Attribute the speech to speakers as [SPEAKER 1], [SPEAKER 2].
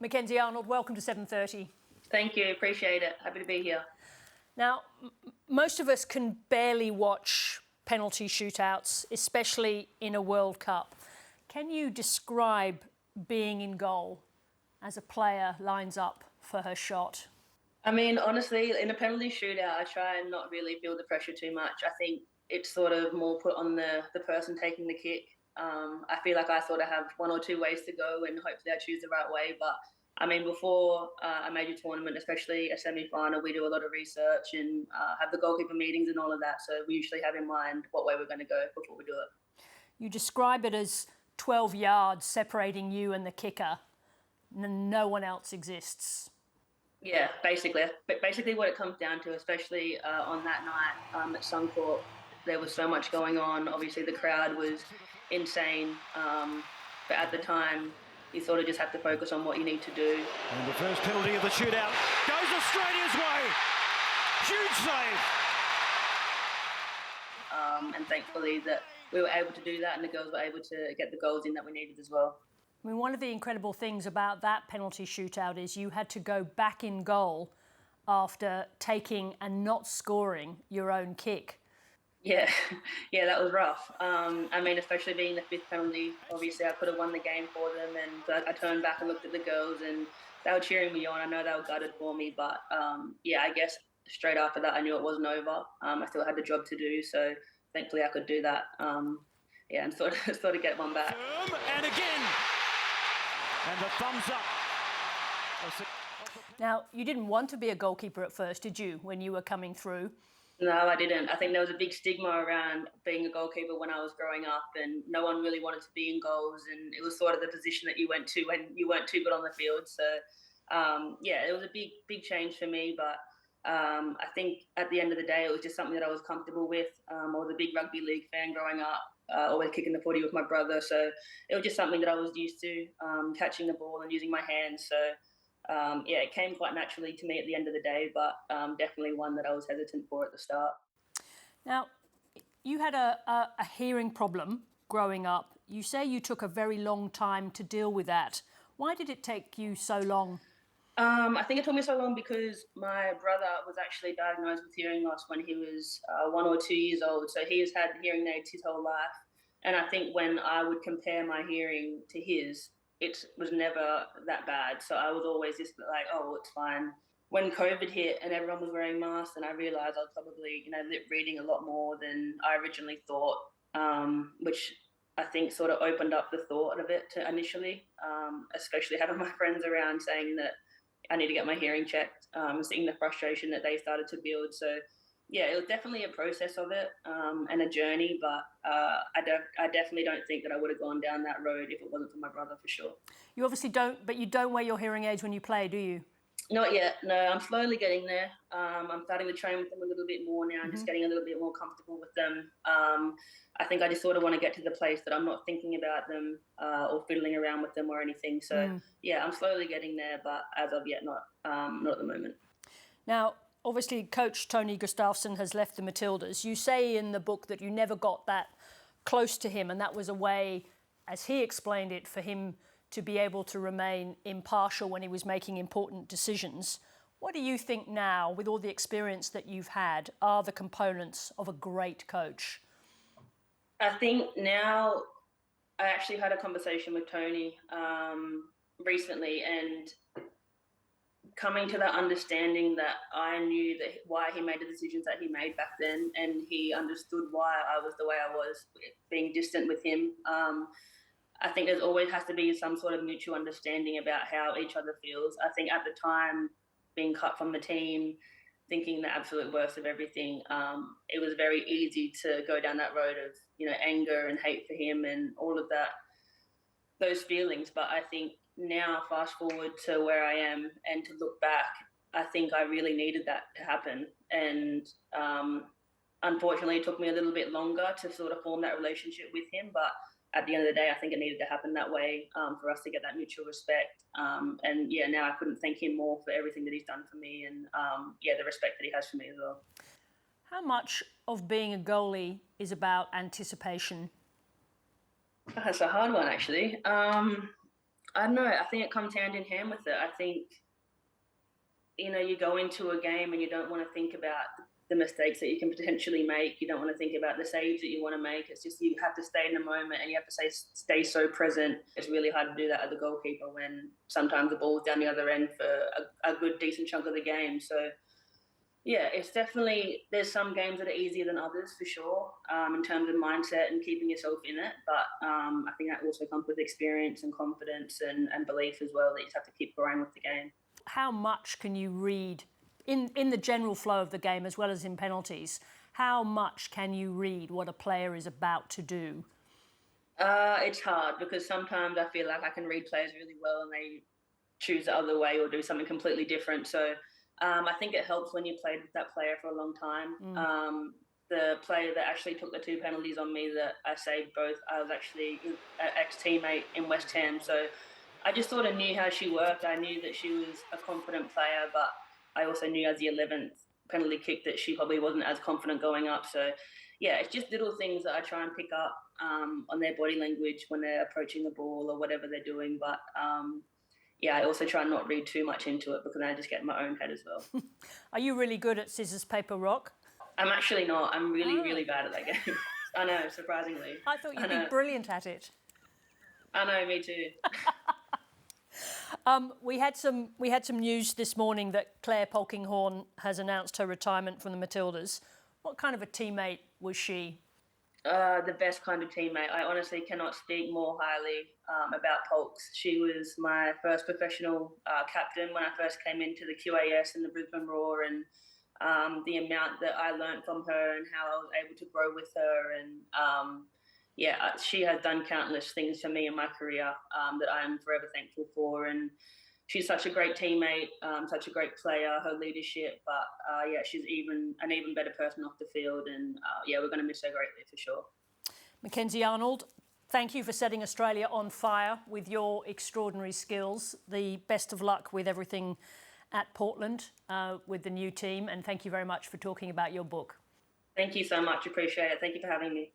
[SPEAKER 1] Mackenzie Arnold, welcome to 7:30.
[SPEAKER 2] Thank you, appreciate it. Happy to be here.
[SPEAKER 1] Now, most of us can barely watch penalty shootouts, especially in a World Cup. Can you describe being in goal as a player lines up for her shot?
[SPEAKER 2] I mean, honestly, in a penalty shootout, I try and not really feel the pressure too much. I think it's sort of more put on the person taking the kick. I feel like I sort of have one or two ways to go and hopefully I choose the right way. But I mean, before a major tournament, especially a semi-final, we do a lot of research and have the goalkeeper meetings and all of that. So we usually have in mind what way we're going to go before we do it.
[SPEAKER 1] You describe it as 12 yards separating you and the kicker. No one else exists.
[SPEAKER 2] Yeah, basically. But basically what it comes down to, especially on that night at Suncorp, there was so much going on. Obviously, the crowd was insane. But at the time, you sort of just have to focus on what you need to do.
[SPEAKER 3] And the first penalty of the shootout goes Australia's way. Huge save.
[SPEAKER 2] And thankfully that we were able to do that and the girls were able to get the goals in that we needed as well.
[SPEAKER 1] I mean, one of the incredible things about that penalty shootout is you had to go back in goal after taking and not scoring your own kick.
[SPEAKER 2] Yeah, that was rough. I mean, especially being the fifth penalty, obviously I could have won the game for them, and I turned back and looked at the girls and they were cheering me on. I know they were gutted for me, but I guess straight after that I knew it wasn't over. I still had the job to do, so thankfully I could do that. And sort of get one back.
[SPEAKER 3] And again, and the thumbs up.
[SPEAKER 1] Now, you didn't want to be a goalkeeper at first, did you, when you were coming through?
[SPEAKER 2] No, I didn't. I think there was a big stigma around being a goalkeeper when I was growing up, and no one really wanted to be in goals, and it was sort of the position that you went to when you weren't too good on the field. So, it was a big change for me, but I think at the end of the day, it was just something that I was comfortable with. I was a big rugby league fan growing up, always kicking the footy with my brother, so it was just something that I was used to, catching the ball and using my hands. So, it came quite naturally to me at the end of the day, but definitely one that I was hesitant for at the start.
[SPEAKER 1] Now, you had a hearing problem growing up. You say you took a very long time to deal with that. Why did it take you so long?
[SPEAKER 2] I think it took me so long because my brother was actually diagnosed with hearing loss when he was 1 or 2 years old. So he has had hearing aids his whole life. And I think when I would compare my hearing to his, it was never that bad. So I was always just like, oh, it's fine. When COVID hit and everyone was wearing masks, and I realised I was probably, lip reading a lot more than I originally thought, which I think sort of opened up the thought of it to initially, especially having my friends around saying that I need to get my hearing checked, seeing the frustration that they started to build. So, it was definitely a process of it and a journey, but I definitely don't think that I would have gone down that road if it wasn't for my brother, for sure.
[SPEAKER 1] You obviously don't, but you don't wear your hearing aids when you play, do you?
[SPEAKER 2] Not yet, no. I'm slowly getting there. I'm starting to train with them a little bit more now, just getting a little bit more comfortable with them. I think I just sort of want to get to the place that I'm not thinking about them or fiddling around with them or anything. So, I'm slowly getting there, but as of yet, not at the moment.
[SPEAKER 1] Now, obviously, Coach Tony Gustafsson has left the Matildas. You say in the book that you never got that close to him, and that was a way, as he explained it, for him to be able to remain impartial when he was making important decisions. What do you think now, with all the experience that you've had, are the components of a great coach?
[SPEAKER 2] I think now I actually had a conversation with Tony recently, and coming to that understanding that I knew that why he made the decisions that he made back then, and he understood why I was the way I was, being distant with him. I think there's always has to be some sort of mutual understanding about how each other feels. I think at the time, being cut from the team, thinking the absolute worst of everything, it was very easy to go down that road of, anger and hate for him and all of that, those feelings. But I think now, fast forward to where I am and to look back, I think I really needed that to happen. And unfortunately, it took me a little bit longer to sort of form that relationship with him. But at the end of the day, I think it needed to happen that way for us to get that mutual respect. Now I couldn't thank him more for everything that he's done for me and, the respect that he has for me as well.
[SPEAKER 1] How much of being a goalie is about anticipation?
[SPEAKER 2] That's a hard one, actually. I don't know. I think it comes hand in hand with it. I think, you go into a game and you don't want to think about the mistakes that you can potentially make. You don't want to think about the saves that you want to make. It's just you have to stay in the moment and you have to stay so present. It's really hard to do that as a goalkeeper when sometimes the ball's down the other end for a good, decent chunk of the game. So, yeah, it's definitely, there's some games that are easier than others for sure, in terms of mindset and keeping yourself in it. But I think that also comes with experience and confidence and belief as well, that you just have to keep growing with the game.
[SPEAKER 1] How much can you read in the general flow of the game as well as in penalties? How much can you read what a player is about to do?
[SPEAKER 2] It's hard because sometimes I feel like I can read players really well and they choose the other way or do something completely different. So I think it helps when you played with that player for a long time. The player that actually took the 2 penalties on me that I saved both, I was actually an ex-teammate in West Ham. So I just sort of knew how she worked. I knew that she was a confident player, but I also knew as the 11th penalty kick that she probably wasn't as confident going up. So yeah, it's just little things that I try and pick up on their body language when they're approaching the ball or whatever they're doing. But yeah, I also try and not read too much into it because I just get in my own head as well.
[SPEAKER 1] Are you really good at scissors, paper, rock?
[SPEAKER 2] I'm actually not. I'm really bad at that game. I know, surprisingly.
[SPEAKER 1] I thought you'd be brilliant at it.
[SPEAKER 2] I know, me too.
[SPEAKER 1] We had some news this morning that Claire Polkinghorne has announced her retirement from the Matildas. What kind of a teammate was she?
[SPEAKER 2] The best kind of teammate. I honestly cannot speak more highly about Polks. She was my first professional captain when I first came into the QAS and the Brisbane Roar, and the amount that I learned from her and how I was able to grow with her. And yeah, she has done countless things for me in my career that I am forever thankful for. And she's such a great teammate, such a great player, her leadership. But yeah, she's an even better person off the field. And yeah, we're going to miss her greatly for sure.
[SPEAKER 1] Mackenzie Arnold, thank you for setting Australia on fire with your extraordinary skills. The best of luck with everything at Portland with the new team. And thank you very much for talking about your book.
[SPEAKER 2] Thank you so much. Appreciate it. Thank you for having me.